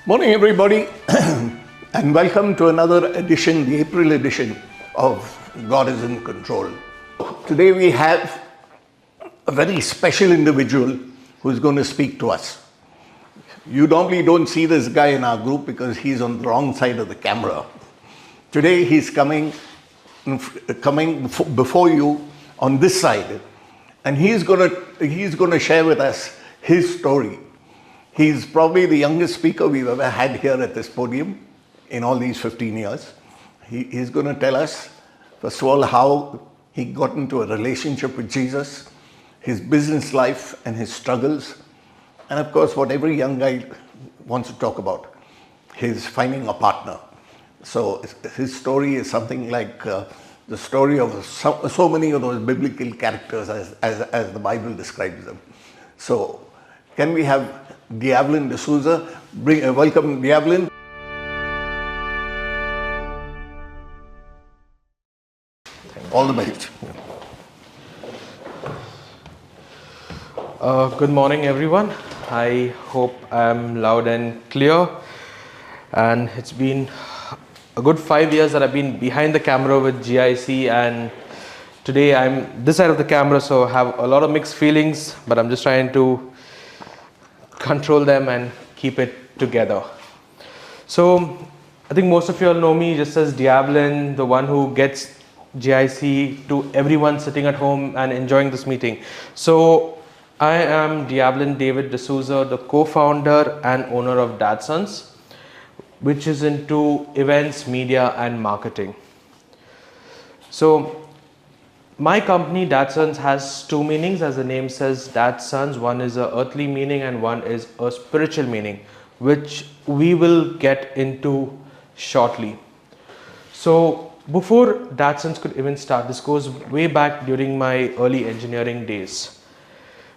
Morning, everybody, and welcome to another edition, the April edition of God is in Control. Today we have a very special individual who's going to speak to us. You normally don't see this guy in our group because he's on the wrong side of the camera. Today he's coming before you on this side, and he's going to share with us his story. He's probably the youngest speaker we've ever had here at this podium in all these 15 years. He's going to tell us, first of all, how he got into a relationship with Jesus, his business life and his struggles, and of course what every young guy wants to talk about, his finding a partner. So his story is something like the story of so many of those biblical characters as the Bible describes them. So can we have Deavalin D'Souza? Welcome, Deavalin. All the best. Good morning, everyone. I hope I'm loud and clear. And it's been a good 5 years that I've been behind the camera with GIC, and today I'm this side of the camera, so I have a lot of mixed feelings, but I'm just trying to control them and keep it together. So I think most of you all know me just as Deavalin, the one who gets GIC to everyone sitting at home and enjoying this meeting. So I am Deavalin David D'Souza, the co-founder and owner of Dadsons, which is into events, media and marketing. So my company Dadsons has two meanings, as the name says, Dadsons. One is an earthly meaning and one is a spiritual meaning, which we will get into shortly. So before Dadsons could even start, this goes way back during my early engineering days.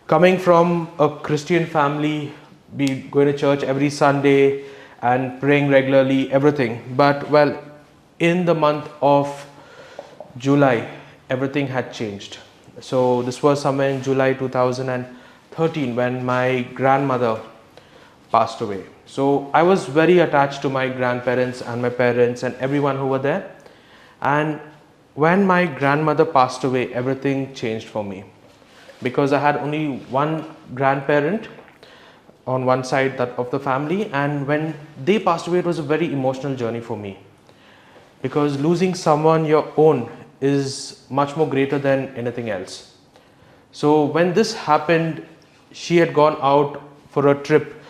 Coming from a Christian family, be going to church every Sunday and praying regularly, everything. But well, in the month of July, everything had changed. So this was somewhere in July 2013 when my grandmother passed away. So I was very attached to my grandparents and my parents and everyone who were there. And when my grandmother passed away, everything changed for me, because I had only one grandparent on one side of the family, and when they passed away, it was a very emotional journey for me, because losing someone your own is much more greater than anything else. So when this happened, she had gone out for a trip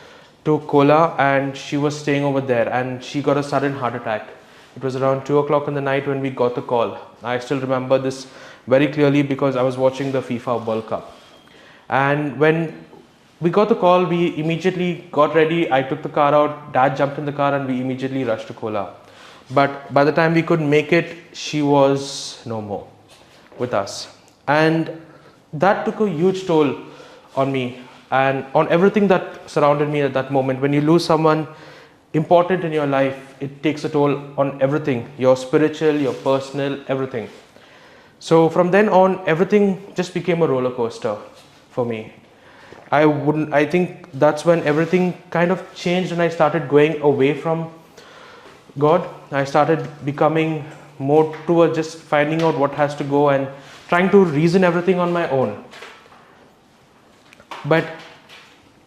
to Kola and she was staying over there, and she got a sudden heart attack. It was around 2 o'clock in the night when we got the call. I still remember this very clearly because I was watching the FIFA World Cup. And when we got the call, we immediately got ready. I took the car out, Dad jumped in the car, and we immediately rushed to Kola. But by the time we could make it, she was no more with us. And that took a huge toll on me and on everything that surrounded me at that moment. When you lose someone important in your life, it takes a toll on everything, your spiritual, your personal, everything. So from then on, everything just became a roller coaster for me. I think that's when everything kind of changed and I started going away from God. I started becoming more towards just finding out what has to go and trying to reason everything on my own. But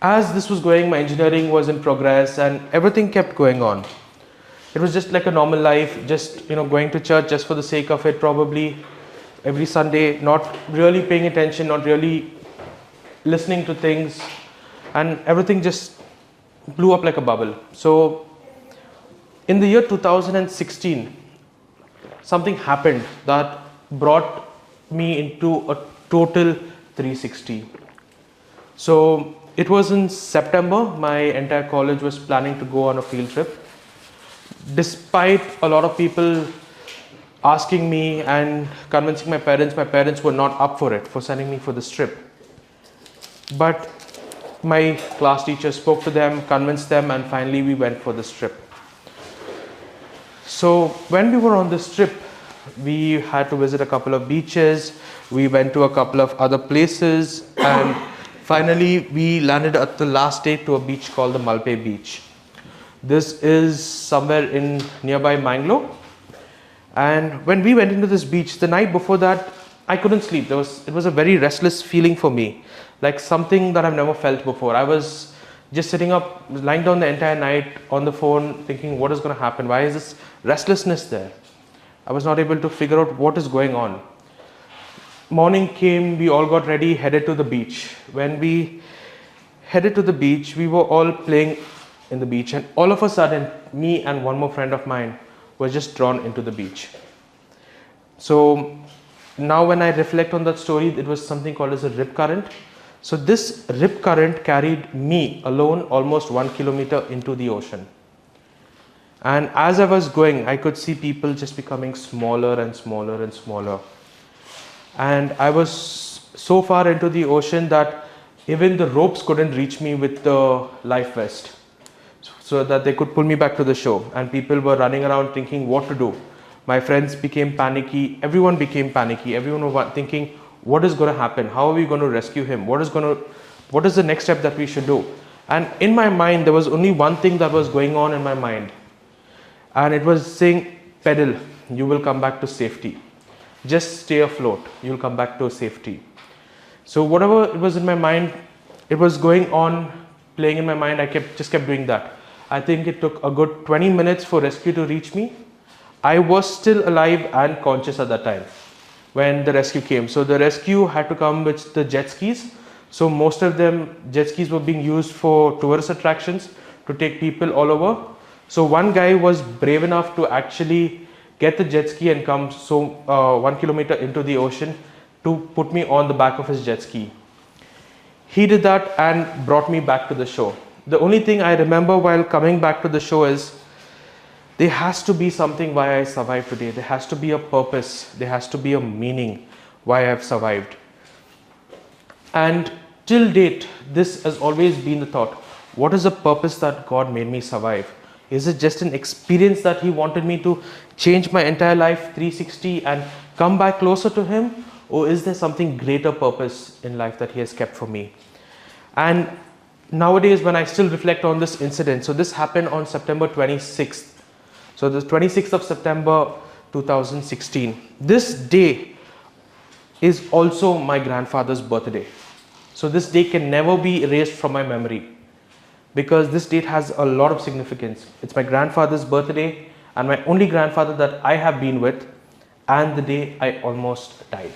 as this was going, my engineering was in progress and everything kept going on. It was just like a normal life, just going to church just for the sake of it, probably every Sunday, not really paying attention, not really listening to things, and everything just blew up like a bubble. So in the year 2016, something happened that brought me into a total 360. So it was in September, my entire college was planning to go on a field trip. Despite a lot of people asking me and convincing my parents were not up for it, for sending me for this trip. But my class teacher spoke to them, convinced them, and finally we went for this trip. So when we were on this trip, we had to visit a couple of beaches, we went to a couple of other places, and finally we landed at the last day to a beach called the Malpe Beach. This is somewhere in nearby Mangalore. And when we went into this beach, the night before that, I couldn't sleep. It was a very restless feeling for me, like something that I've never felt before. I was just sitting up, lying down the entire night on the phone, thinking, what is going to happen? Why is this restlessness there? I was not able to figure out what is going on. Morning came, we all got ready, headed to the beach. When we headed to the beach, we were all playing in the beach, and all of a sudden, me and one more friend of mine were just drawn into the beach. So now when I reflect on that story, it was something called as a rip current. So this rip current carried me alone almost 1 kilometer into the ocean. And as I was going, I could see people just becoming smaller and smaller and smaller. And I was so far into the ocean that even the ropes couldn't reach me with the life vest, so that they could pull me back to the shore. And people were running around thinking what to do. My friends became panicky. Everyone became panicky. Everyone was thinking, what is going to happen? How are we going to rescue him? What is the next step that we should do? And in my mind, there was only one thing that was going on in my mind. And it was saying, pedal, you will come back to safety. Just stay afloat, you'll come back to safety. So whatever it was in my mind, it was going on, playing in my mind. I just kept doing that. I think it took a good 20 minutes for rescue to reach me. I was still alive and conscious at that time when the rescue came. So the rescue had to come with the jet skis. So most of them, jet skis were being used for tourist attractions to take people all over. So one guy was brave enough to actually get the jet ski and come 1 kilometer into the ocean to put me on the back of his jet ski. He did that and brought me back to the shore. The only thing I remember while coming back to the shore is, there has to be something why I survived today. There has to be a purpose. There has to be a meaning why I've survived. And till date, this has always been the thought. What is the purpose that God made me survive? Is it just an experience that He wanted me to change my entire life 360 and come back closer to Him? Or is there something greater purpose in life that He has kept for me? And nowadays, when I still reflect on this incident, so this happened on September 26th. So the 26th of September 2016. This day is also my grandfather's birthday. So this day can never be erased from my memory, because this date has a lot of significance. It's my grandfather's birthday and my only grandfather that I have been with, and the day I almost died.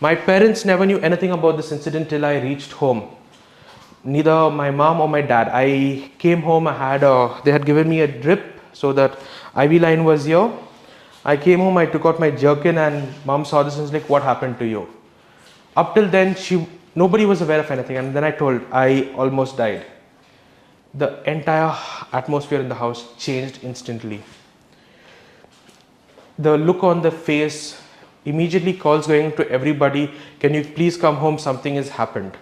My parents never knew anything about this incident till I reached home. Neither my mom or my dad. I came home, they had given me a drip so that IV line was here. I came home, I took out my jerkin, and mom saw this and was like, what happened to you? Up till then, nobody was aware of anything, and then I told, I almost died. The entire atmosphere in the house changed instantly. The look on the face, immediately calls going to everybody, can you please come home, something has happened,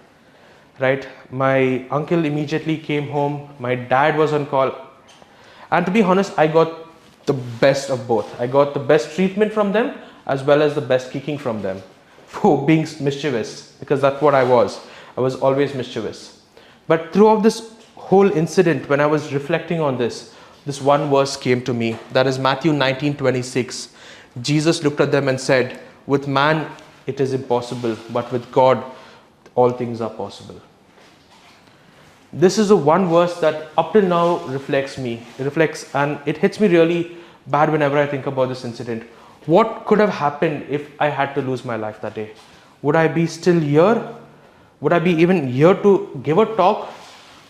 right? My uncle immediately came home, my dad was on call, and to be honest, I got the best of both. I got the best treatment from them as well as the best kicking from them for being mischievous, because that's what I was. I was always mischievous. But throughout this whole incident, when I was reflecting on this one verse came to me. That is Matthew 19:26. Jesus looked at them and said, with man it is impossible, but with God all things are possible. This is the one verse that up till now reflects and it hits me really bad whenever I think about this incident. What could have happened if I had to lose my life that day? Would I be still here? Would I be even here to give a talk?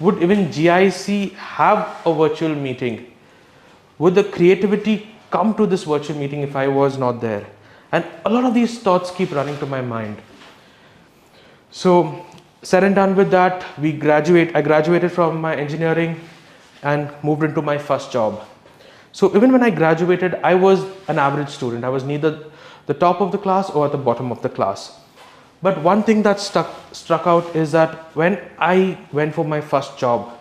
Would even GIC have a virtual meeting? Would the creativity come to this virtual meeting if I was not there? And a lot of these thoughts keep running to my mind. So, said and done with that, I graduated from my engineering and moved into my first job. So even when I graduated, I was an average student. I was neither the top of the class or at the bottom of the class. But one thing that struck out is that when I went for my first job,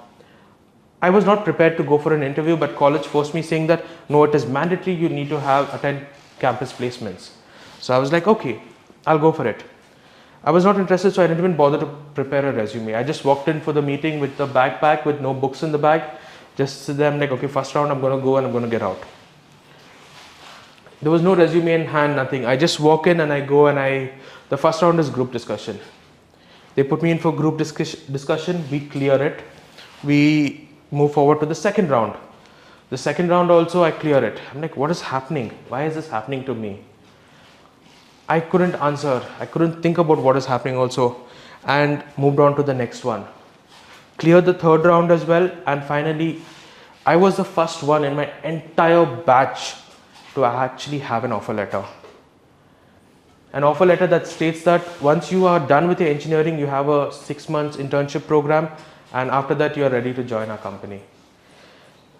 I was not prepared to go for an interview, but college forced me, saying that no, it is mandatory, you need to attend campus placements. So I was like, okay, I'll go for it. I was not interested, so I didn't even bother to prepare a resume. I just walked in for the meeting with the backpack with no books in the bag, Just sit there, I'm like, okay, first round I'm going to go and I'm going to get out. There was no resume in hand, nothing. I just walk in and I go and the first round is group discussion. They put me in for group discussion, we clear it. We move forward to the second round. The second round also I clear it. I'm like, what is happening? Why is this happening to me? I couldn't answer. I couldn't think about what is happening also, and moved on to the next one. Cleared the third round as well, and finally I was the first one in my entire batch to actually have an offer letter. An offer letter that states that once you are done with your engineering, you have a 6 months internship program, and after that you are ready to join our company.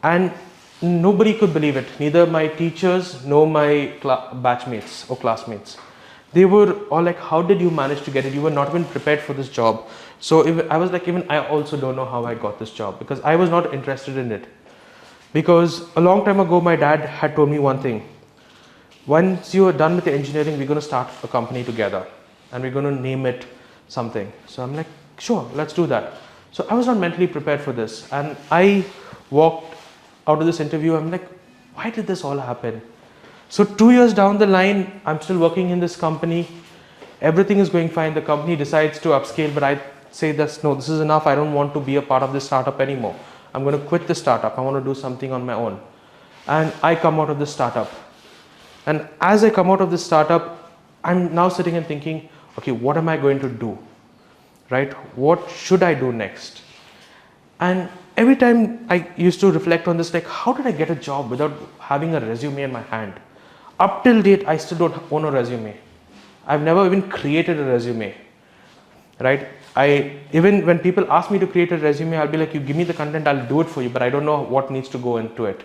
And nobody could believe it, neither my teachers nor my batchmates or classmates. They were all like, how did you manage to get it? You were not even prepared for this job. So I was like, even I also don't know how I got this job, because I was not interested in it. Because a long time ago, my dad had told me one thing. Once you are done with the engineering, we're going to start a company together and we're going to name it something. So I'm like, sure, let's do that. So I was not mentally prepared for this. And I walked out of this interview. I'm like, why did this all happen? So 2 years down the line, I'm still working in this company. Everything is going fine. The company decides to upscale, but I say no, this is enough. I don't want to be a part of this startup anymore. I'm going to quit the startup. I want to do something on my own. And I come out of this startup. And as I come out of this startup, I'm now sitting and thinking, okay, what am I going to do? Right? What should I do next? And every time I used to reflect on this, like, how did I get a job without having a resume in my hand? Up till date, I still don't own a resume. I've never even created a resume. Right? Even when people ask me to create a resume, I'll be like, you give me the content, I'll do it for you, but I don't know what needs to go into it.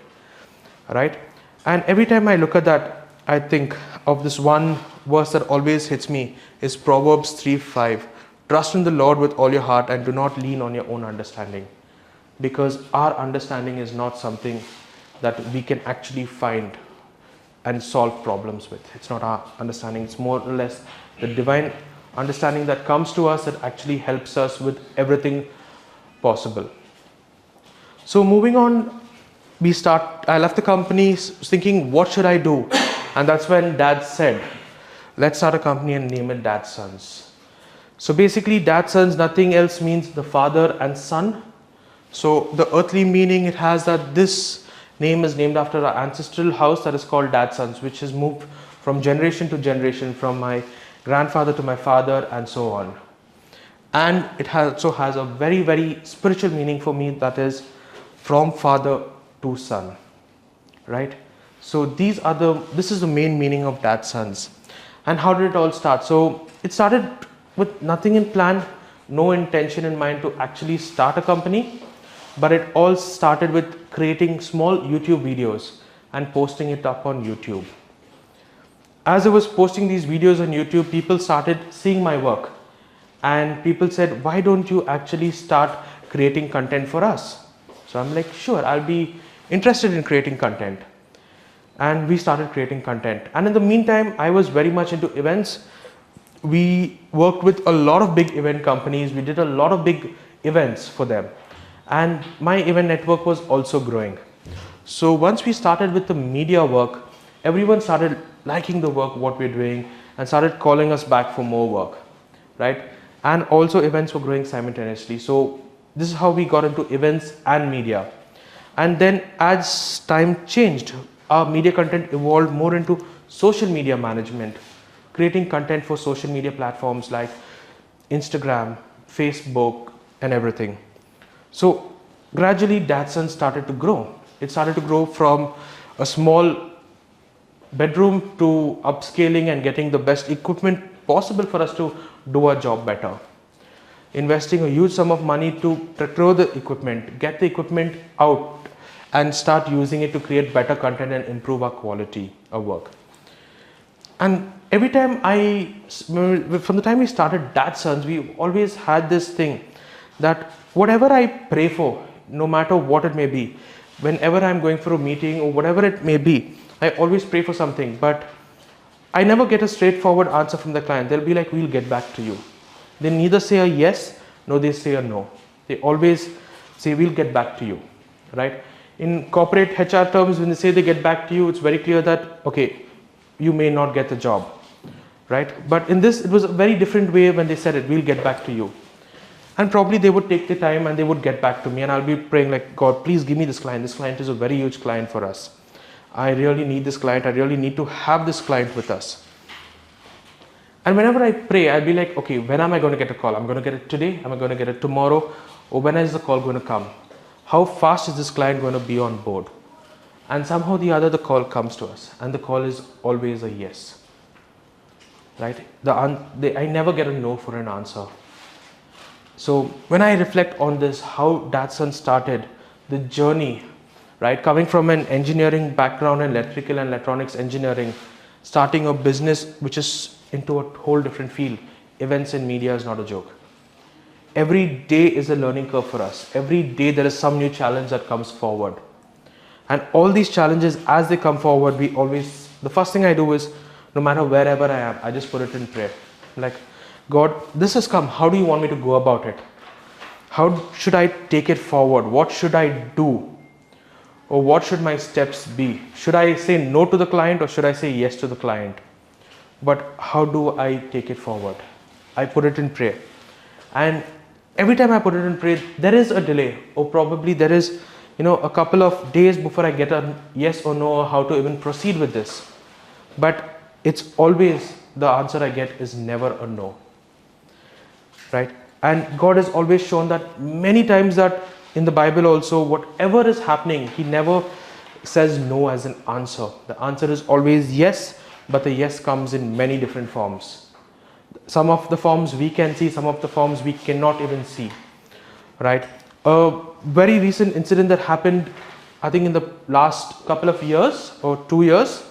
Right? And every time I look at that, I think of this one verse that always hits me is Proverbs 3:5. Trust in the Lord with all your heart and do not lean on your own understanding. Because our understanding is not something that we can actually find and solve problems with. It's not our understanding. It's more or less the divine understanding that comes to us that actually helps us with everything possible. So moving on, I left the company thinking, what should I do? And that's when Dad said, let's start a company and name it Dad's Sons. So basically, Dad's Sons, nothing else means the father and son. So the earthly meaning it has that this name is named after our ancestral house that is called Dad's Sons, which has moved from generation to generation, from my grandfather to my father and so on. And it also has a very, very spiritual meaning for me, that is from father to son, right? So this is the main meaning of Dad's Sons. And how did it all start? So it started with nothing in plan, no intention in mind to actually start a company, but it all started with creating small YouTube videos and posting it up on YouTube. As I was posting these videos on YouTube, people started seeing my work, and people said, why don't you actually start creating content for us? So I'm like, sure, I'll be interested in creating content. And we started creating content. And in the meantime, I was very much into events. We worked with a lot of big event companies. We did a lot of big events for them. And my event network was also growing. So once we started with the media work, everyone started liking the work, what we're doing, and started calling us back for more work, right? And also events were growing simultaneously. So this is how we got into events and media. And then as time changed, our media content evolved more into social media management, creating content for social media platforms like Instagram, Facebook, and everything. So gradually Dad's Sons started to grow. It started to grow from a small bedroom to upscaling and getting the best equipment possible for us to do our job better. Investing a huge sum of money to procure the equipment, get the equipment out, and start using it to create better content and improve our quality of work. And every time from the time we started Dad's Sons, we always had this thing that whatever I pray for, no matter what it may be, whenever I'm going for a meeting or whatever it may be, I always pray for something, but I never get a straightforward answer from the client. They'll be like, we'll get back to you. They neither say a yes, nor they say a no. They always say, we'll get back to you. right? In corporate HR terms, when they say they get back to you, it's very clear that, okay, you may not get the job, right? But in this, it was a very different way when they said it, we'll get back to you. And probably they would take the time and they would get back to me, and I'll be praying like, God, please give me this client. This client is a very huge client for us. I really need this client. I really need to have this client with us. And whenever I pray, I'll be like, okay, when am I going to get a call? I'm going to get it today. Am I going to get it tomorrow? Or when is the call going to come? How fast is this client going to be on board? And somehow or the other, the call comes to us, and the call is always a yes, right? I never get a no for an answer. So when I reflect on this, how Datsun started, the journey, right? Coming from an engineering background in electrical and electronics engineering, starting a business which is into a whole different field. Events and media is not a joke. Every day is a learning curve for us. Every day there is some new challenge that comes forward. And all these challenges, as they come forward, the first thing I do is, no matter wherever I am, I just put it in prayer. Like, God, this has come. How do you want me to go about it? How should I take it forward? What should I do? Or what should my steps be? Should I say no to the client or should I say yes to the client? But how do I take it forward? I put it in prayer. And every time I put it in prayer, there is a delay, or probably there is, a couple of days before I get a yes or no, or how to even proceed with this. But it's always, the answer I get is never a no, right? And God has always shown that many times, that in the Bible also, whatever is happening, He never says no as an answer. The answer is always yes, but the yes comes in many different forms. Some of the forms we can see, some of the forms we cannot even see, right? A very recent incident that happened, I think in the last couple of years or 2 years,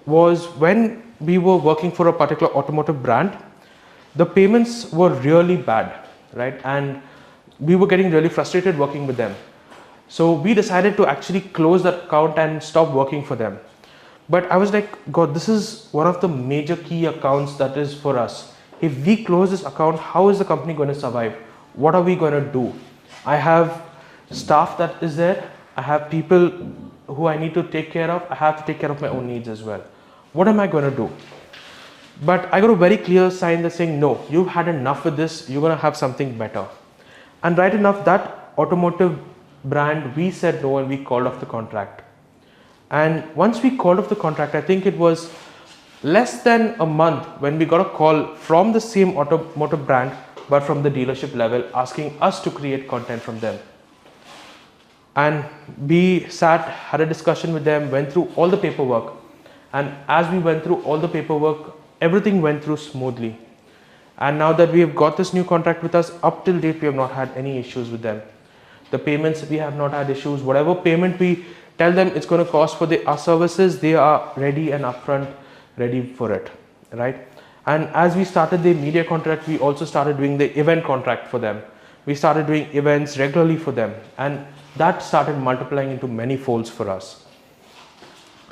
was when we were working for a particular automotive brand. The payments were really bad, right? And we were getting really frustrated working with them. So we decided to actually close that account and stop working for them. But I was like, God, this is one of the major key accounts that is for us. If we close this account, how is the company going to survive? What are we going to do? I have staff that is there. I have people who I need to take care of. I have to take care of my own needs as well. What am I going to do? But I got a very clear sign that's saying, no, you've had enough with this. You're going to have something better. And right enough, that automotive brand, we said no and we called off the contract. And once we called off the contract, I think it was less than a month when we got a call from the same automotive brand, but from the dealership level, asking us to create content from them. And we sat, had a discussion with them, went through all the paperwork. And as we went through all the paperwork, everything went through smoothly. And now that we have got this new contract with us, up till date, we have not had any issues with them. The payments, we have not had issues. Whatever payment we tell them it's going to cost for our services, they are ready and upfront, ready for it, right? And as we started the media contract, we also started doing the event contract for them. We started doing events regularly for them. And that started multiplying into many folds for us,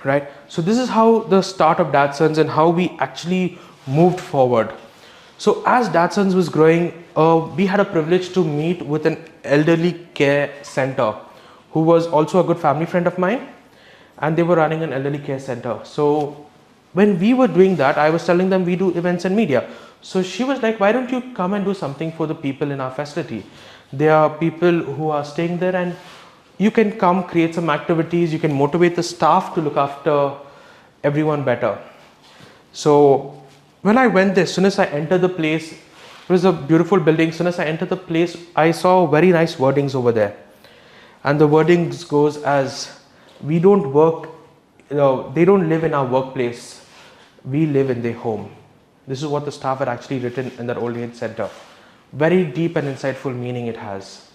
right? So this is how the start of Datsuns and how we actually moved forward. So as Datsuns was growing, we had a privilege to meet with an elderly care center who was also a good family friend of mine, and they were running an elderly care center. So when we were doing that, I was telling them we do events and media. So she was like, why don't you come and do something for the people in our facility? There are people who are staying there and you can come create some activities. You can motivate the staff to look after everyone better. So when I went there, as soon as I entered the place, it was a beautiful building. As soon as I entered the place, I saw very nice wordings over there. And the wordings goes as, we don't work, they don't live in our workplace. We live in their home. This is what the staff had actually written in that old age center. Very deep and insightful meaning it has.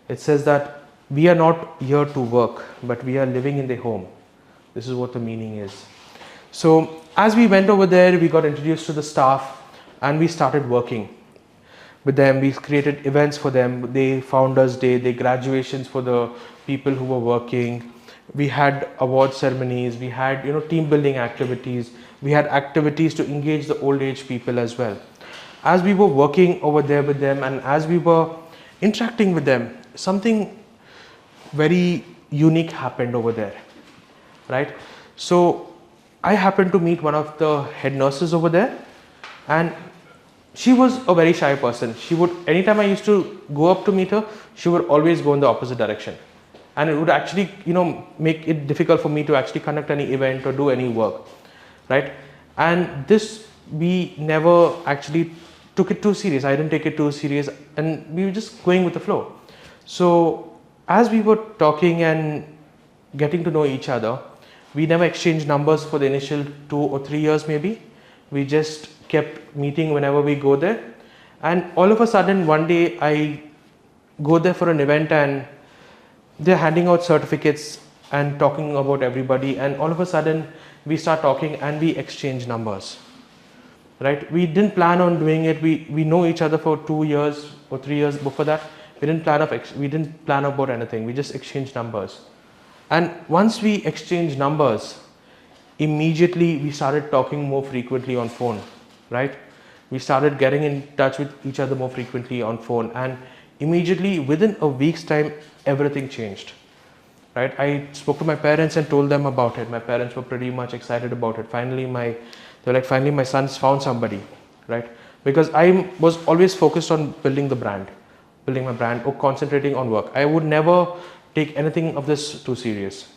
It says that we are not here to work, but we are living in their home. This is what the meaning is. So as we went over there, we got introduced to the staff and we started working with them. We created events for them. They Founders Day, they graduations for the people who were working. We had award ceremonies. We had team building activities. We had activities to engage the old age people as well. As we were working over there with them and as we were interacting with them, something very unique happened over there, right? So I happened to meet one of the head nurses over there, and she was a very shy person. She would, anytime I used to go up to meet her, she would always go in the opposite direction. And it would actually, make it difficult for me to actually conduct any event or do any work, right? And this, we never actually took it too serious. I didn't take it too serious, and we were just going with the flow. So as we were talking and getting to know each other, we never exchanged numbers for the initial 2 or 3 years maybe. We just kept meeting whenever we go there. And all of a sudden, one day I go there for an event and they're handing out certificates and talking about everybody, and all of a sudden we start talking and we exchange numbers, right? We didn't plan on doing it. We know each other for 2 years or 3 years before that. We didn't plan about anything. We just exchanged numbers. And once we exchanged numbers, immediately we started talking more frequently on phone, right? We started getting in touch with each other more frequently on phone, and immediately within a week's time, everything changed, right? I spoke to my parents and told them about it. My parents were pretty much excited about it. Finally my son's found somebody, right? Because I was always focused on building my brand or concentrating on work. I would never take anything of this too serious.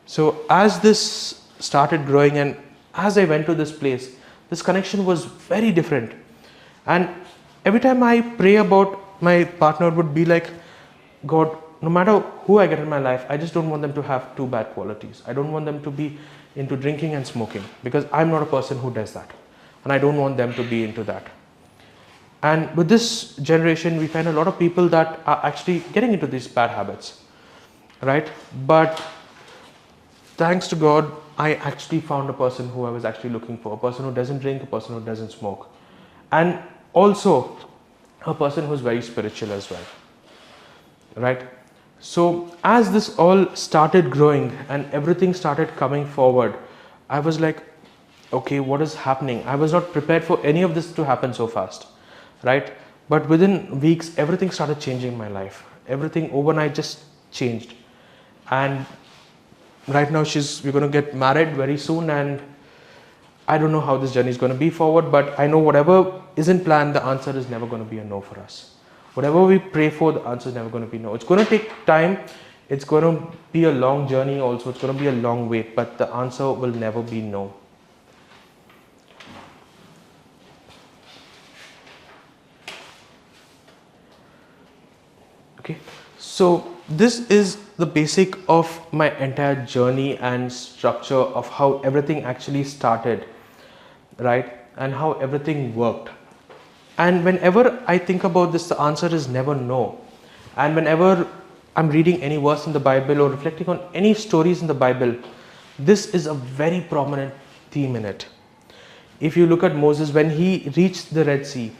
So as this started growing and as I went to this place, this connection was very different. And every time I pray about my partner, would be like, God, no matter who I get in my life, I just don't want them to have too bad qualities. I don't want them to be into drinking and smoking, because I'm not a person who does that. And I don't want them to be into that. And with this generation, we find a lot of people that are actually getting into these bad habits, right? But thanks to God, I actually found a person who I was actually looking for, a person who doesn't drink, a person who doesn't smoke, and also a person who's very spiritual as well, right? So as this all started growing and everything started coming forward, I was like, okay, what is happening? I was not prepared for any of this to happen so fast, right? But within weeks, everything started changing in my life. Everything overnight just changed. And right now we're going to get married very soon, and I don't know how this journey is going to be forward, but I know whatever isn't planned, the answer is never going to be a no for us. Whatever we pray for, the answer is never going to be no. It's going to take time. It's going to be a long journey also. It's going to be a long wait, but the answer will never be no. Okay, so this is the basic of my entire journey and structure of how everything actually started, right? And how everything worked. And whenever I think about this, the answer is never no. And whenever I'm reading any verse in the Bible or reflecting on any stories in the Bible, this is a very prominent theme in it. If you look at Moses, when he reached the Red Sea,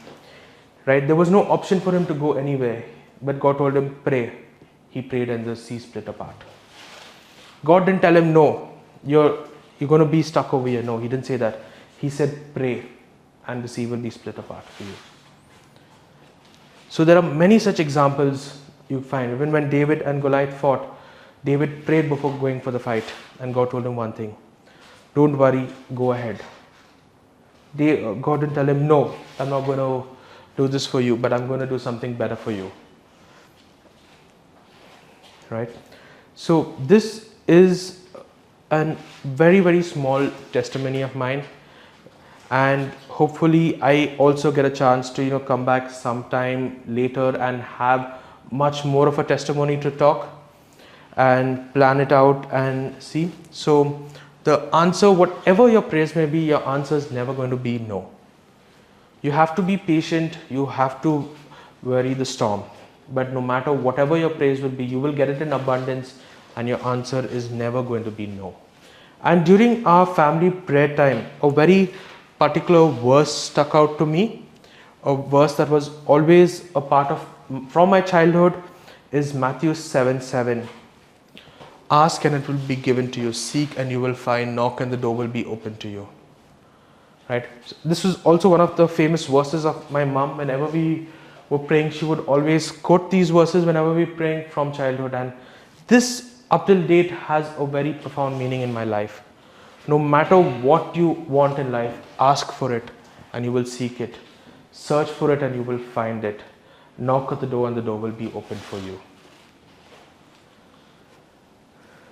right, there was no option for him to go anywhere, but God told him, pray. He prayed and the sea split apart. God didn't tell him, no, you're going to be stuck over here. No, he didn't say that. He said, pray, and the sea will be split apart for you. So there are many such examples you find. Even when David and Goliath fought, David prayed before going for the fight, and God told him one thing: don't worry, go ahead. God didn't tell him, no, I'm not going to do this for you, but I'm going to do something better for you. Right? So this is a very, very small testimony of mine, and hopefully I also get a chance to come back sometime later and have much more of a testimony to talk and plan it out and see. So the answer, whatever your prayers may be, your answer is never going to be no. You have to be patient, you have to weather the storm. But no matter whatever your praise will be, you will get it in abundance, and your answer is never going to be no. And during our family prayer time, a very particular verse stuck out to me, a verse that was always a part of from my childhood, is Matthew 7:7. Ask and it will be given to you. Seek and you will find. Knock and the door will be open to you. Right? So this was also one of the famous verses of my mom. Whenever we were praying, she would always quote these verses whenever we were praying from childhood, and this up till date has a very profound meaning in my life. No matter what you want in life, ask for it and you will seek it. Search for it and you will find it. Knock at the door and the door will be opened for you.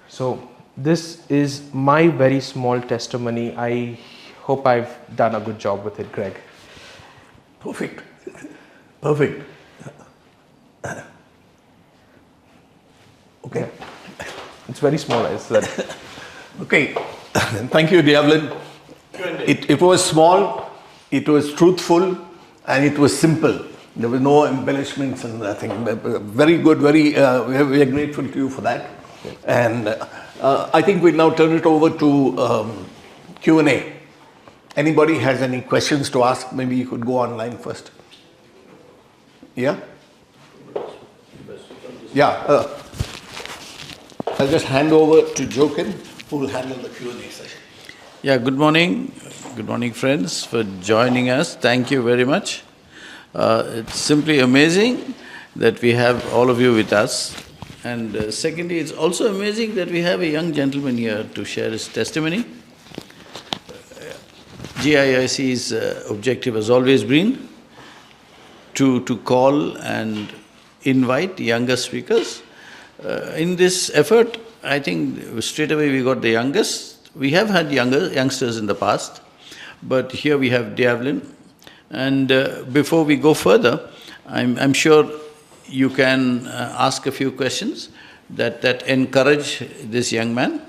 So this is my very small testimony. I hope I've done a good job with it, Greg. Perfect. Perfect. Okay. Yeah. It's very small, I said. Okay. Thank you, Deavalin. It was small, it was truthful, and it was simple. There were no embellishments and nothing. Very good, we are grateful to you for that. And I think we'll now turn it over to Q&A. Anybody has any questions to ask? Maybe you could go online first. Yeah? Yeah. I'll just hand over to Jochen, who will handle the Q&A session. Yeah, good morning. Good morning, friends, for joining us. Thank you very much. It's simply amazing that we have all of you with us. And secondly, it's also amazing that we have a young gentleman here to share his testimony. GIIC's objective has always been to call and invite younger speakers. In this effort, I think straight away we got the youngest. We have had youngsters in the past, but here we have Deavalin. And before we go further, I'm sure you can ask a few questions that encourage this young man,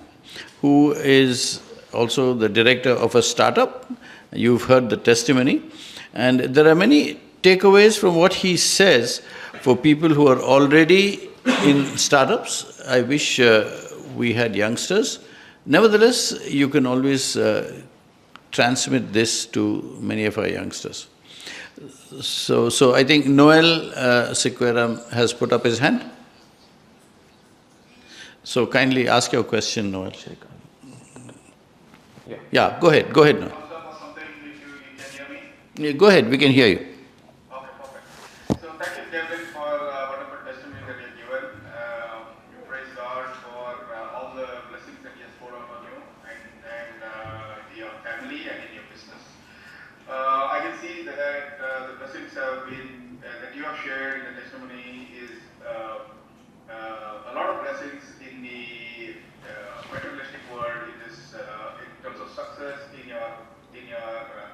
who is also the director of a startup. You've heard the testimony. And there are many takeaways from what he says for people who are already in startups. I wish we had youngsters. Nevertheless, you can always transmit this to many of our youngsters. So I think Noel Sikweram has put up his hand. So kindly ask your question, Noel. Yeah, go ahead, Noel. Yeah, go ahead, we can hear you. Okay, perfect. So thank you, Deavalin, for wonderful testimony that you've given. You praise God for all the blessings that He has poured out on you and your family and in your business. I can see that the blessings have been that you have shared in the testimony is a lot of blessings in the materialistic world. It is in terms of success in your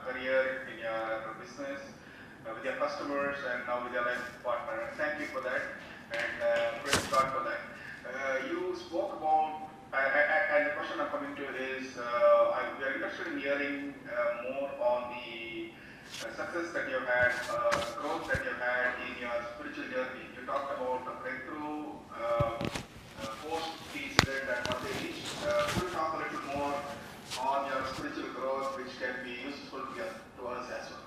career, in your business, with your customers, and now with your life partner. Thank you for that, and praise God for that. You spoke about, and the question I'm coming to is, we are interested in hearing more on the success that you've had, growth that you've had in your spiritual journey. You talked about a breakthrough post the incident at what age. Could you talk a little more on your spiritual growth, which can be useful to us as well?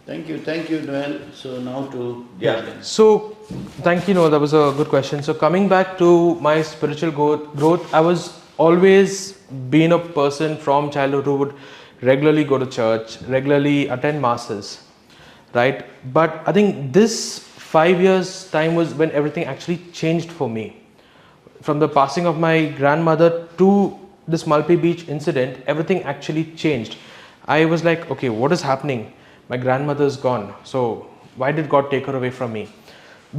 Thank you. Thank you, Noel. So now to Deavalin. So thank you, Noel. That was a good question. So coming back to my spiritual growth, I was always been a person from childhood who would regularly go to church, regularly attend masses, right? But I think this 5 years time was when everything actually changed for me. From the passing of my grandmother to this Malpe Beach incident, everything actually changed. I was like, okay, what is happening? My grandmother's gone. So why did God take her away from me?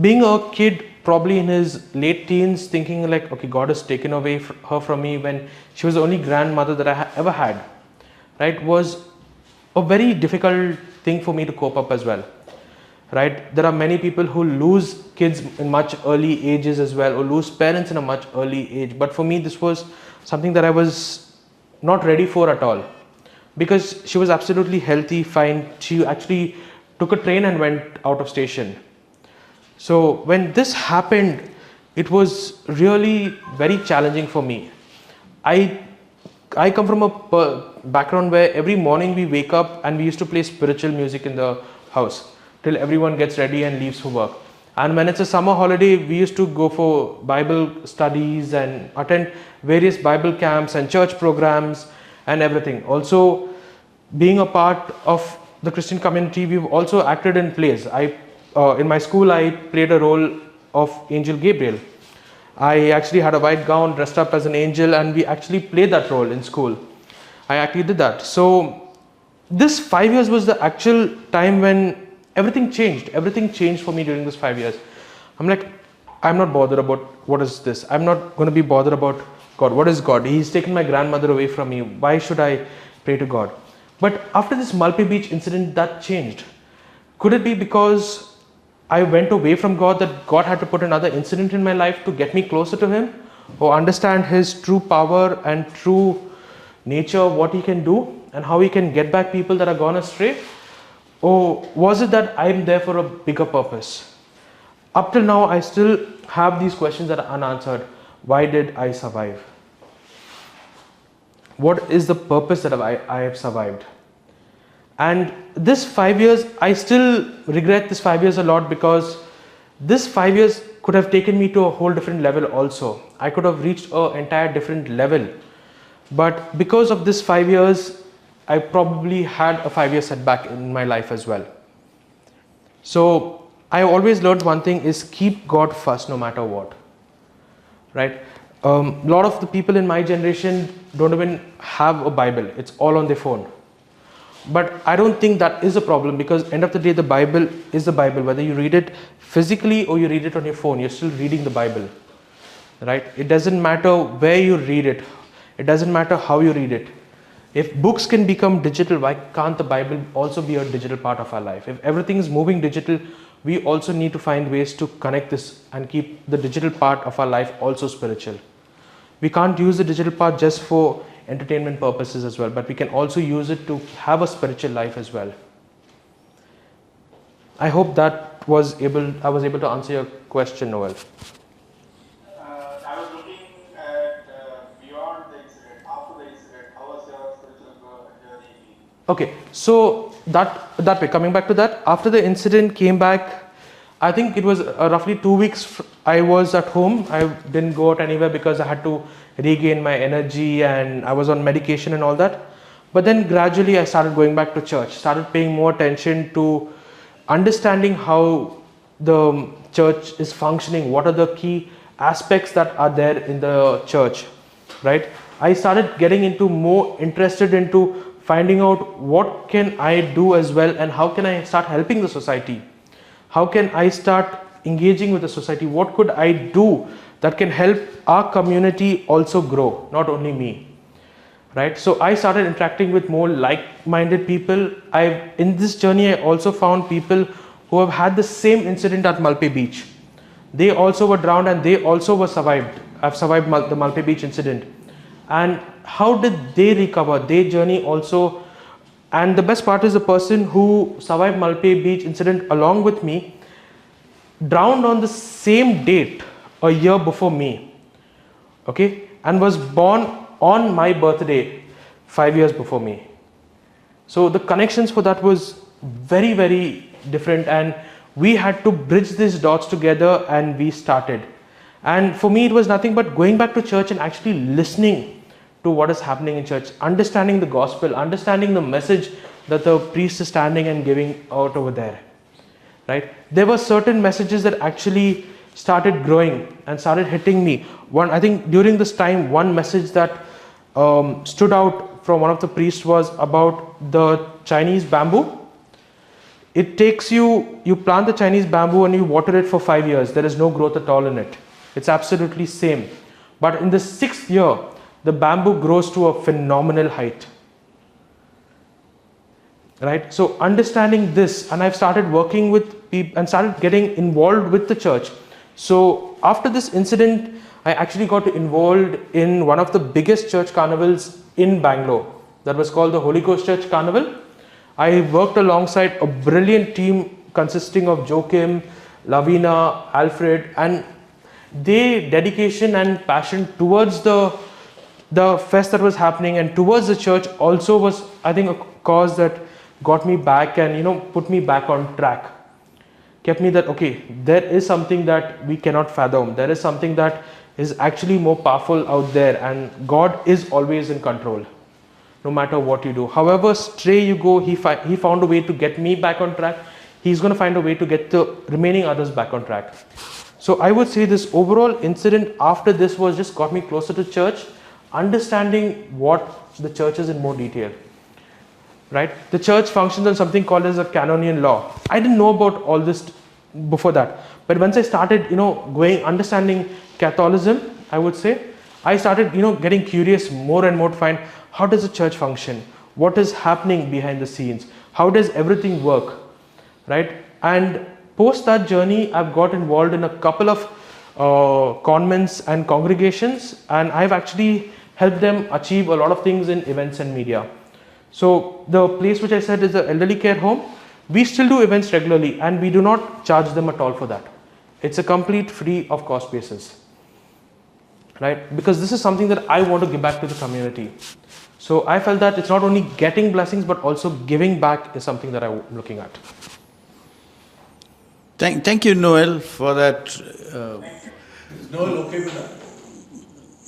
Being a kid, probably in his late teens, thinking like, okay, God has taken away her from me when she was the only grandmother that I ever had, right, was a very difficult thing for me to cope up as well, right? There are many people who lose kids in much early ages as well, or lose parents in a much early age. But for me, this was something that I was not ready for at all, because she was absolutely healthy, fine. She actually took a train and went out of station. So when this happened, it was really very challenging for me. I come from a background where every morning we wake up and we used to play spiritual music in the house till everyone gets ready and leaves for work. And when it's a summer holiday, we used to go for Bible studies and attend various Bible camps and church programs and everything. Also, being a part of the Christian community, we've also acted in plays. In my school, I played a role of Angel Gabriel, I actually had a white gown, dressed up as an angel, and we actually played that role in school. I actually did that. So this 5 years was the actual time when everything changed. Everything changed for me during this 5 years. I'm like, I'm not bothered about what is this. I'm not going to be bothered about God. What is God? He's taken my grandmother away from me. Why should I pray to God? But after this Malpe Beach incident, that changed. Could it be because I went away from God, that God had to put another incident in my life to get me closer to Him, or understand His true power and true nature, what He can do and how He can get back people that are gone astray? Or was it that I'm there for a bigger purpose? Up till now, I still have these questions that are unanswered. Why did I survive? What is the purpose that I have survived? And this 5 years, I still regret this 5 years a lot, because this 5 years could have taken me to a whole different level also. I could have reached an entire different level. But because of this 5 years, I probably had a 5-year setback in my life as well. So I always learned one thing is keep God first no matter what. Right? A lot of the people in my generation don't even have a Bible. It's all on their phone. But I don't think that is a problem, because end of the day, the Bible is the Bible. Whether you read it physically or you read it on your phone, you're still reading the Bible. Right? It doesn't matter where you read it. It doesn't matter how you read it. If books can become digital, why can't the Bible also be a digital part of our life? If everything is moving digital, we also need to find ways to connect this and keep the digital part of our life also spiritual. We can't use the digital part just for entertainment purposes as well, but we can also use it to have a spiritual life as well. I hope that I was able to answer your question, Noel. I was looking at beyond the incident, after the incident, how was your spiritual journey? Okay, so that way, coming back to that, after the incident came back, I think it was roughly 2 weeks I was at home. I didn't go out anywhere because I had to regain my energy and I was on medication and all that. But then gradually I started going back to church, started paying more attention to understanding how the church is functioning, what are the key aspects that are there in the church, right? I started getting into more interested into finding out what can I do as well, and how can I start helping the society? How can I start engaging with the society? What could I do that can help our community also grow, not only me, right? So I started interacting with more like-minded people. In this journey, I also found people who have had the same incident at Malpe Beach. They also were drowned and they also were survived. I've survived the Malpe Beach incident. And how did they recover? Their journey also. And the best part is the person who survived Malpe Beach incident along with me drowned on the same date a year before me, okay, and was born on my birthday 5 years before me. So the connections for that was very, very different, and we had to bridge these dots together, and we started. And for me, it was nothing but going back to church and actually listening to what is happening in church, understanding the gospel, understanding the message that the priest is standing and giving out over there, right? There were certain messages that actually started growing and started hitting me. I think during this time, one message that stood out from one of the priests was about the Chinese bamboo. It takes you plant the Chinese bamboo and you water it for 5 years. There is no growth at all in it. It's absolutely same. But in the 6th year, the bamboo grows to a phenomenal height. Right? So understanding this, and I've started working with people and started getting involved with the church. So after this incident, I actually got involved in one of the biggest church carnivals in Bangalore. That was called the Holy Ghost Church Carnival. I worked alongside a brilliant team consisting of Joachim, Lavina, Alfred, and their dedication and passion towards the fest that was happening and towards the church also was, I think, a cause that got me back and put me back on track. Kept me that, okay, there is something that we cannot fathom. There is something that is actually more powerful out there, and God is always in control, no matter what you do. However stray you go, He found a way to get me back on track. He's going to find a way to get the remaining others back on track. So I would say this overall incident after this was just got me closer to church, understanding what the church is in more detail. Right? The church functions on something called as a canonian law. I didn't know about all this before that, but once I started, understanding Catholicism, I would say, I started, getting curious more and more to find how does the church function, what is happening behind the scenes, how does everything work, right? And post that journey, I've got involved in a couple of convents and congregations, and I've actually helped them achieve a lot of things in events and media. So the place which I said is the elderly care home, we still do events regularly and we do not charge them at all for that. It's a complete free of cost basis, right? Because this is something that I want to give back to the community. So I felt that it's not only getting blessings, but also giving back is something that I'm looking at. Thank you, Noel, for that. Is Noel okay with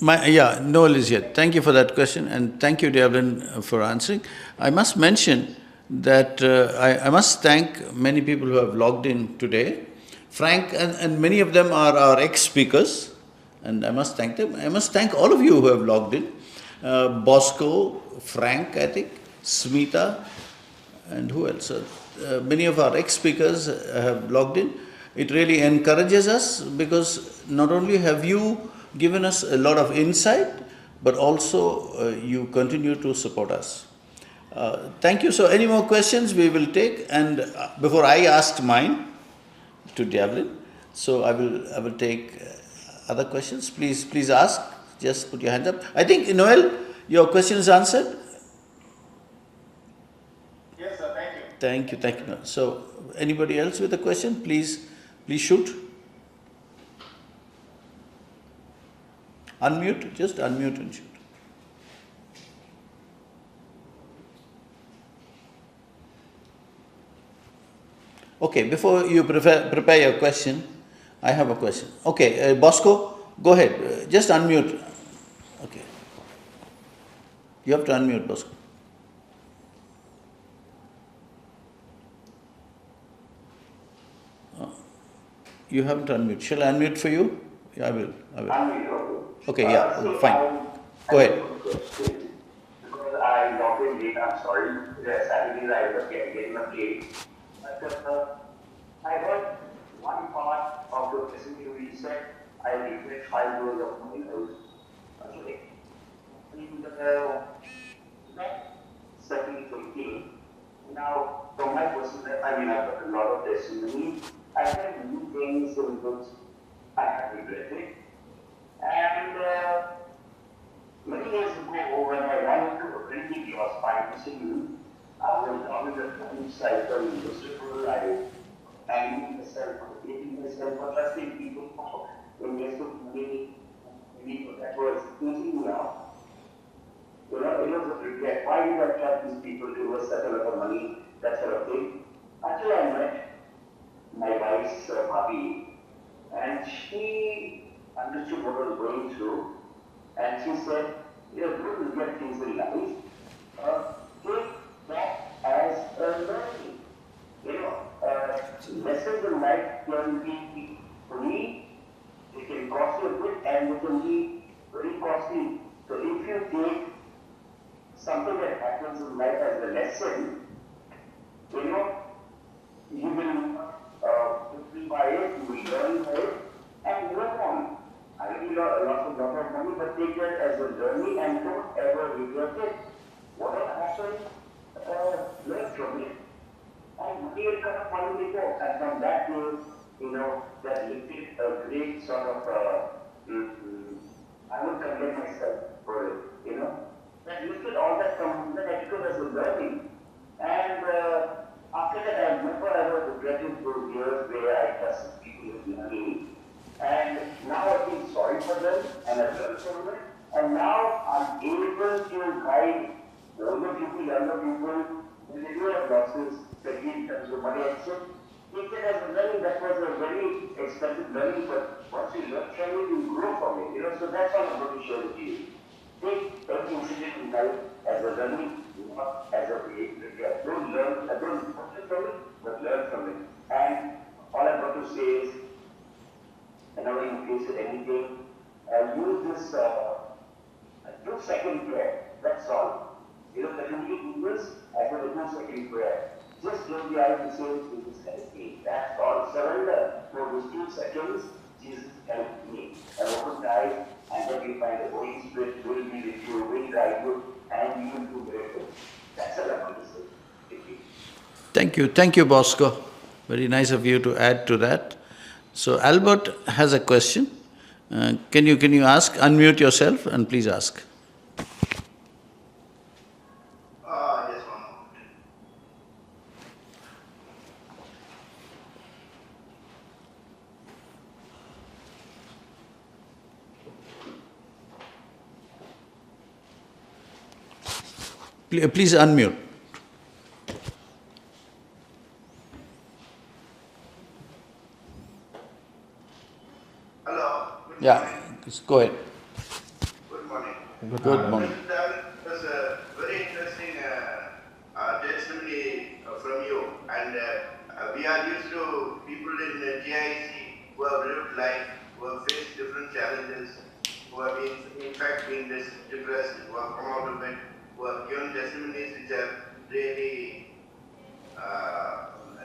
that? Noel is here. Thank you for that question, and thank you, Deavalin, for answering. I must mention that I must thank many people who have logged in today. Frank, and many of them are our ex-speakers, and I must thank them. I must thank all of you who have logged in. Bosco, Frank, I think, Smita, and who else? Many of our ex-speakers have logged in. It really encourages us because not only have you given us a lot of insight, but also you continue to support us. Thank you. So any more questions we will take, and before I ask mine to Deavalin, so I will take other questions. Please ask, just put your hands up. I think, Noel, your question is answered? Yes, sir, thank you. Thank you, Noel. So anybody else with a question, please shoot. Unmute, just unmute and shoot. Okay, before you prepare your question, I have a question. Okay, Bosco, go ahead. Just unmute. Okay. You have to unmute, Bosco. You haven't unmute. Shall I unmute for you? Yeah, I will. Unmute. Okay, yeah, fine. Go ahead. Because I logged in late, I'm sorry. Saturdays I was getting up late. But I heard one part of the presentation you said, I regret 5 years of my life. Okay. In the certainly 15. Now, from my personal, I've got a lot of testimony. I have new things in which I have regretted. And many years ago, when I ran into a printing loss financially, I was on the planning cycle, miserable. I knew myself, hating myself, for trusting people for investing money. That was easy now. It was a regret. Why did I trust these people to invest such a lot of money, that sort of thing? Until I met my wife's Bhabhi, and she understood what I was going through, and she said, don't regret things in life. Take that as a learning. Lessons in life can be free, it can cost you a bit, and it can be very costly. So if you take something that happens in life as a lesson, you will quickly buy it, you will learn by it, and move on. I mean, you lost a lot of money, but take that as a journey and don't ever regret it. Whatever happened, learn from it. And money will come up money will go. And from that day, that lifted a great sort of, I would commend myself for it, That lifted all that from that I took it as a learning. And after that, I never ever regretted those years where I trusted people with money. And now I feel sorry for them, and I learned from it. And now I'm able to guide older people, younger people, when they do have losses, especially in terms of money. And so, take it as a learning. That was a very expensive learning, but once you learn from it, you grow from it. So that's all I'm going to share with you. Take every incident in life as a learning, not as a regret. Don't profit from it, but learn from it. And all I've got to say is, whenever you face anything, use this 2-second prayer. That's all. You know, the Hindi English as well as 2-second prayer. Just close the eyes and say, Jesus help me. That's all. Surrender for those 2 seconds. Jesus help me. And open the eyes, and then you find the Holy Spirit will be with you, will guide you, and you will do miracles. That's all I want to say. Thank you. Thank you, Bosco. Very nice of you to add to that. So Albert has a question. Can you ask? Unmute yourself and please ask. Yes, one moment. Please unmute. Hello. Yeah, go ahead. Good morning. Good morning. It was a very interesting testimony from you, and we are used to people in GIC who have lived life, who have faced different challenges, who have in fact been depressed, who have come out of it, who have given testimonies which are really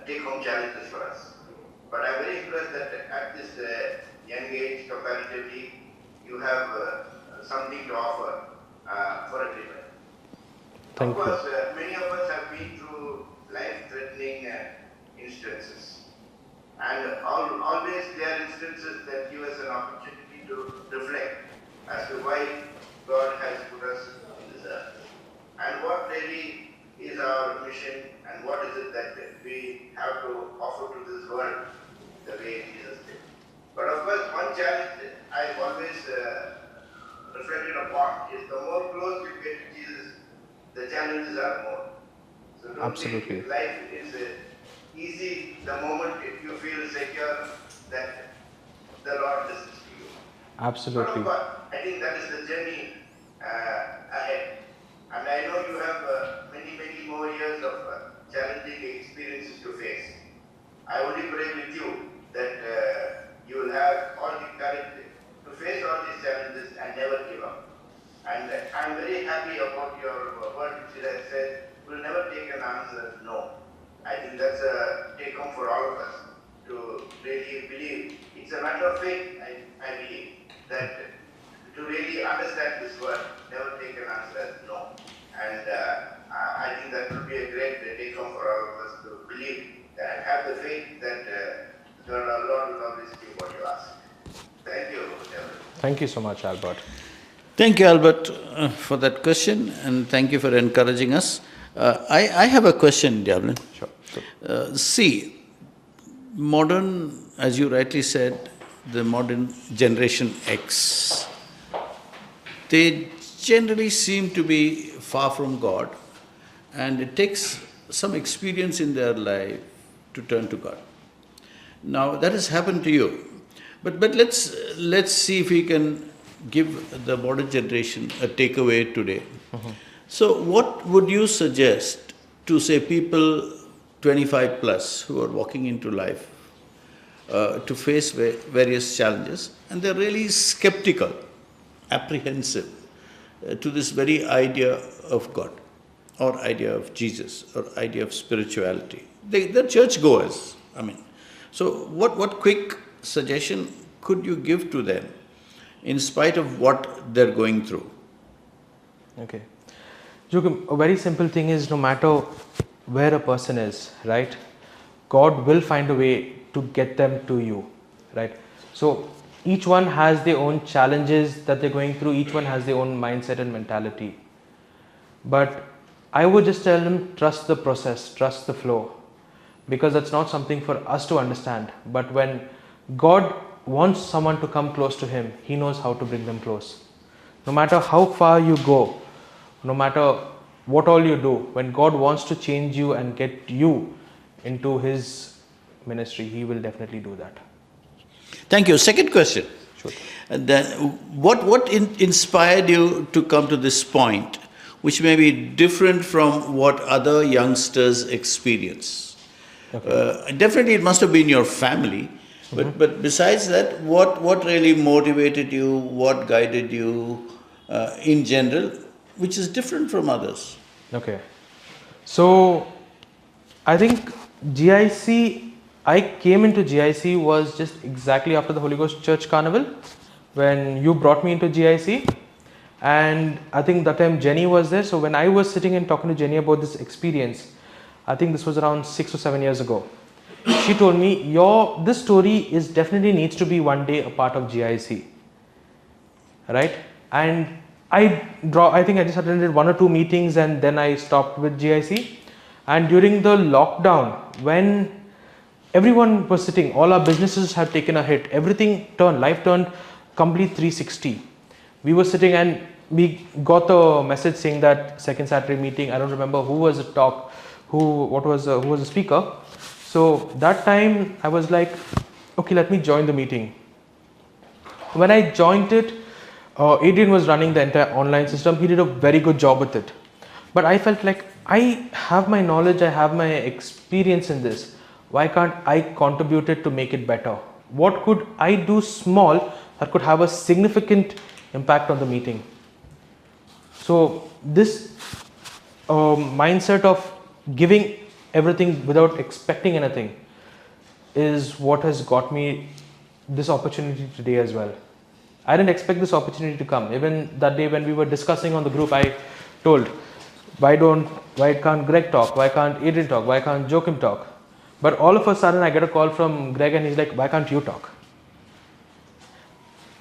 take-home challenges for us. But I'm very impressed that at this young age, comparatively, you have something to offer for everyone. Thank of you. course, many of us have been through life-threatening instances. And always there are instances that give us an opportunity to reflect as to why God has put us on this earth. And what really is our mission, and what is it that we have to offer to this world the way Jesus did. But of course, one challenge I've always reflected upon is the more close you get to Jesus, the challenges are more. So don't Absolutely. think life is easy the moment you feel secure that the Lord listens to you. Absolutely. But of course, I think that is the journey ahead. And I know you have many more years of challenging experiences to face. I only pray with you that you will have all the courage to face all these challenges and never give up. And I'm very happy about your word which has said, we'll never take an answer no. I think that's a take home for all of us to really believe. It's a matter of faith, I believe, that to really understand this word, never take an answer as no. And I think that will be a great take home for all of us to believe and have the faith that the Lord will always give what you ask. Thank you, Devalan. Thank you so much, Albert. Thank you, Albert, for that question, and thank you for encouraging us. I have a question, Deavalin. Sure. See, modern, as you rightly said, the modern Generation X, they generally seem to be far from God, and it takes some experience in their life to turn to God. Now, that has happened to you, but let's see if we can give the modern generation a takeaway today. So, what would you suggest to, say, people 25 plus who are walking into life to face various challenges, and they're really skeptical, apprehensive to this very idea of God, or idea of Jesus, or idea of spirituality? They're churchgoers, I mean. So what quick suggestion could you give to them in spite of what they're going through? Okay. Joachim, a very simple thing is, no matter where a person is, right, God will find a way to get them to you, right? So each one has their own challenges that they're going through, each one has their own mindset and mentality. But I would just tell them, trust the process, trust the flow, because that's not something for us to understand. But when God wants someone to come close to Him, He knows how to bring them close. No matter how far you go, no matter what all you do, when God wants to change you and get you into His ministry, He will definitely do that. Thank you. Second question. Sure. And then, what inspired you to come to this point, which may be different from what other youngsters experience? Okay. Definitely, it must have been your family, But besides that, what really motivated you, what guided you in general, which is different from others? Okay. So, I think GIC, I came into GIC was just exactly after the Holy Ghost Church Carnival, when you brought me into GIC. And I think that time Jenny was there. So when I was sitting and talking to Jenny about this experience, I think this was around 6 or 7 years ago. She told me, this story is definitely needs to be one day a part of GIC. Right? And I think I just attended 1 or 2 meetings and then I stopped with GIC. And during the lockdown, when everyone was sitting, all our businesses had taken a hit, everything turned, life turned complete 360. We were sitting and we got a message saying that second Saturday meeting, I don't remember who was the talk, who was the speaker. So that time I was like, okay, let me join the meeting. When I joined it, Adrian was running the entire online system. He did a very good job with it. But I felt like I have my knowledge, I have my experience in this. Why can't I contribute it to make it better? What could I do small that could have a significant impact on the meeting? So this mindset of giving everything without expecting anything is what has got me this opportunity today as well. I didn't expect this opportunity to come. Even that day when we were discussing on the group, I told, why can't Greg talk? Why can't Adrian talk? Why can't Joachim talk? But all of a sudden I get a call from Greg and he's like, why can't you talk?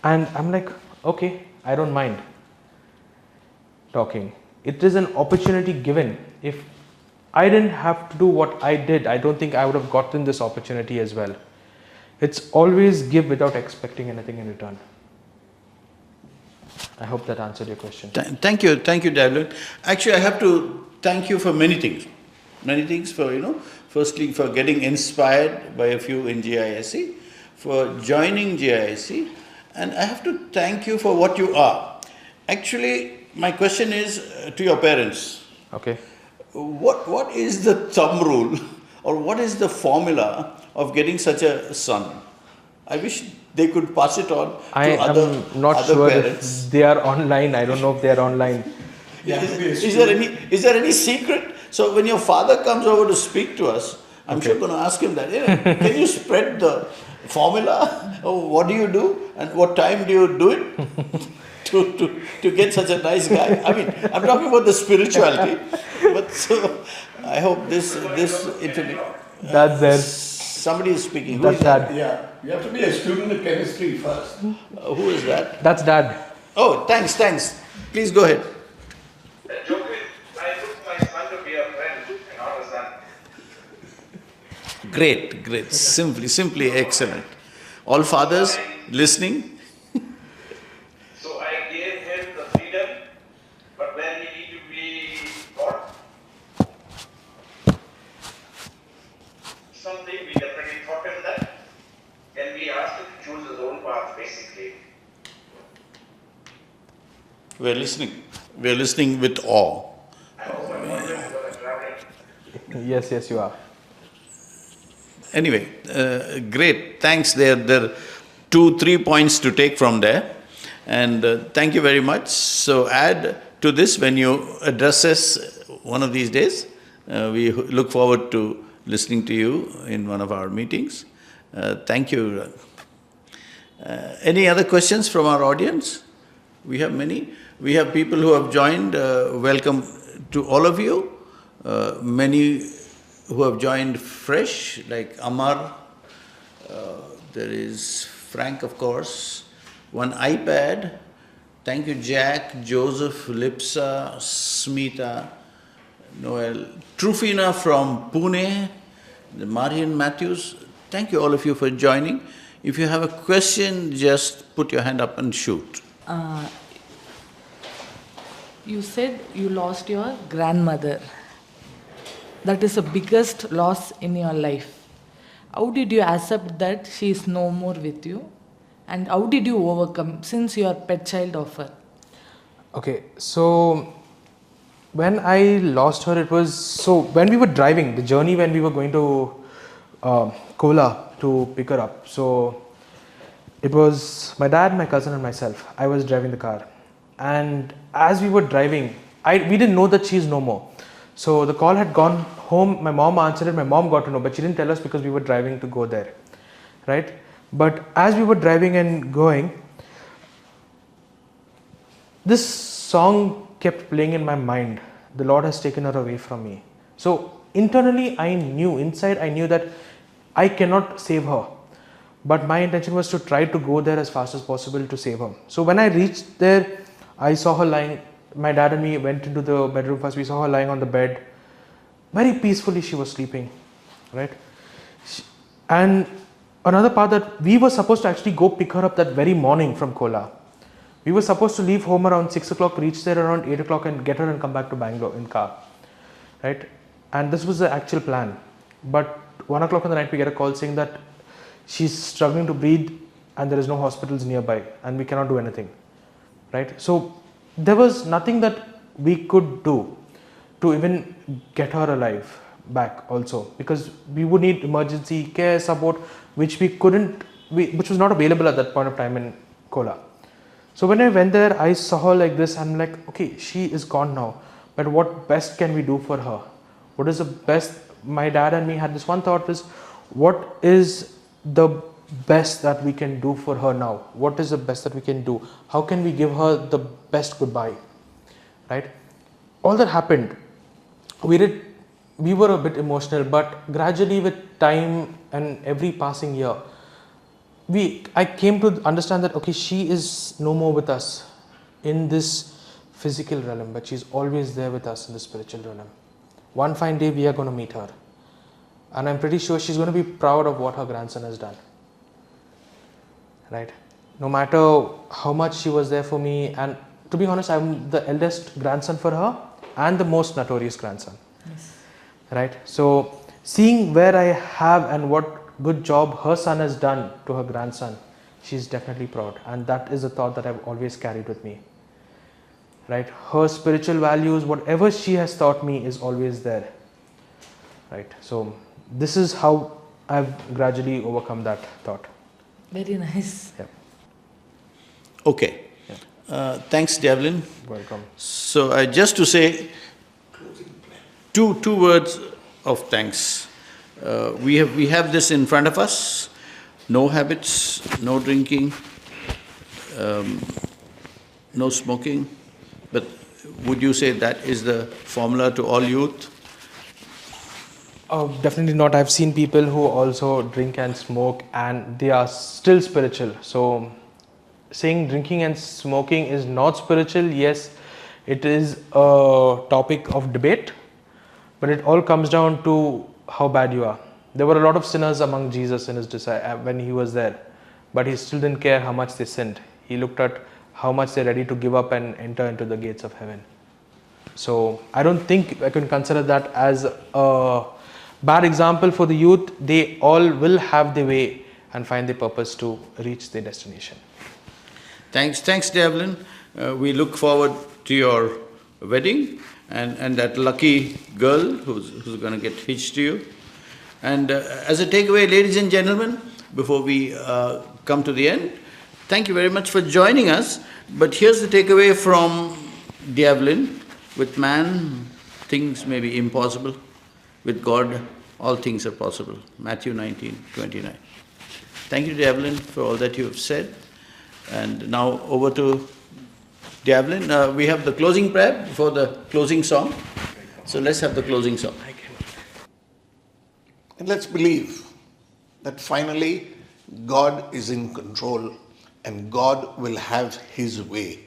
And I'm like, okay, I don't mind talking. It is an opportunity given. If I didn't have to do what I did, I don't think I would have gotten this opportunity as well. It's always give without expecting anything in return. I hope that answered your question. Thank you, Deavalin. Actually, I have to thank you for many things. Many things for, firstly for getting inspired by a few in GISC, for joining GISC, and I have to thank you for what you are. Actually, my question is to your parents. Okay. What is the thumb rule or what is the formula of getting such a son? I wish they could pass it on to other parents. If they are online. I don't know if they are online. Is there any secret? So when your father comes over to speak to us, I'm sure going to ask him that. Can you spread the formula? Or what do you do and what time do you do it to get such a nice guy? I mean, I'm talking about the spirituality, but so I hope this information. That's there. Somebody is speaking. That's Dad. Yeah, you have to be a student of chemistry first. Who is that? That's Dad. Oh, thanks. Please go ahead. The joke is, I took my son to be a friend and not a son. Great. Simply excellent. All fathers listening? So I gave him the freedom, but when he need to be taught something, we definitely taught him that. And we asked him to choose his own path, basically. We're listening with awe. I hope I'm not doing for the traveling. Yes, you are. Anyway, great. Thanks. There are 2-3 points to take from there. And thank you very much. So add to this when you address us one of these days. We look forward to listening to you in one of our meetings. Thank you. Any other questions from our audience? We have many. We have people who have joined. Welcome to all of you. Many who have joined fresh, like Amar. There is Frank, of course. One iPad. Thank you, Jack, Joseph, Lipsa, Smita, Noel, Trufina from Pune, Marian Matthews. Thank you all of you for joining. If you have a question, just put your hand up and shoot. You said you lost your grandmother. That is the biggest loss in your life. How did you accept that she is no more with you? And how did you overcome, since you are pet child of her? Okay, so when I lost her, it was, so when we were driving, the journey when we were going to Kola to pick her up. So it was my dad, my cousin and myself. I was driving the car. And as we were driving, we didn't know that she's no more. So the call had gone home, my mom answered it, my mom got to know, but she didn't tell us because we were driving to go there, right? But as we were driving and going, this song kept playing in my mind. The Lord has taken her away from me. So internally inside I knew that I cannot save her. But my intention was to try to go there as fast as possible to save her. So when I reached there, I saw her lying. My dad and me went into the bedroom first. We saw her lying on the bed. Very peacefully she was sleeping, right? And another part that we were supposed to actually go pick her up that very morning from Kola. We were supposed to leave home around 6 o'clock, reach there around 8 o'clock and get her and come back to Bangalore in car, right? And this was the actual plan. But 1 o'clock in the night we get a call saying that she's struggling to breathe and there is no hospitals nearby and we cannot do anything, right? So there was nothing that we could do to even get her alive back also, because we would need emergency care support, which we couldn't, which was not available at that point of time in Kola. So when I went there, I saw her like this and I'm like, okay, she is gone now, but what best can we do for her? What is the best? My dad and me had this one thought is, what is the best that we can do for her now? What is the best that we can do? How can we give her the best goodbye, right? All that happened, we were a bit emotional, but gradually with time and every passing year, I came to understand that, okay, she is no more with us in this physical realm, but she's always there with us in the spiritual realm. One fine day we are going to meet her. And I'm pretty sure she's going to be proud of what her grandson has done. Right? No matter how much she was there for me, and to be honest, I'm the eldest grandson for her and the most notorious grandson. Yes. Right? So seeing where I have and what good job her son has done to her grandson, she's definitely proud. And that is a thought that I've always carried with me. Right? Her spiritual values, whatever she has taught me is always there. Right? So this is how I've gradually overcome that thought. Very nice. Yeah. Okay. Thanks, Deavalin. Welcome. So just to say two words of thanks. We have this in front of us. No habits, no drinking, no smoking. But would you say that is the formula to all youth? Definitely not. I've seen people who also drink and smoke and they are still spiritual. So saying drinking and smoking is not spiritual, yes, it is a topic of debate, but it all comes down to how bad you are. There were a lot of sinners among Jesus in his when he was there, but he still didn't care how much they sinned. He looked at how much they're ready to give up and enter into the gates of heaven. So I don't think I can consider that as a bad example for the youth. They all will have their way and find their purpose to reach their destination. Thanks, Deavalin. We look forward to your wedding and that lucky girl who's going to get hitched to you. And as a takeaway, ladies and gentlemen, before we come to the end, thank you very much for joining us. But here's the takeaway from Deavalin. With man, things may be impossible. With God, all things are possible. Matthew 19:29. Thank you, Deavalin, for all that you have said. And now over to Deavalin. We have the closing prayer before the closing song. So let's have the closing song. And let's believe that finally God is in control and God will have his way.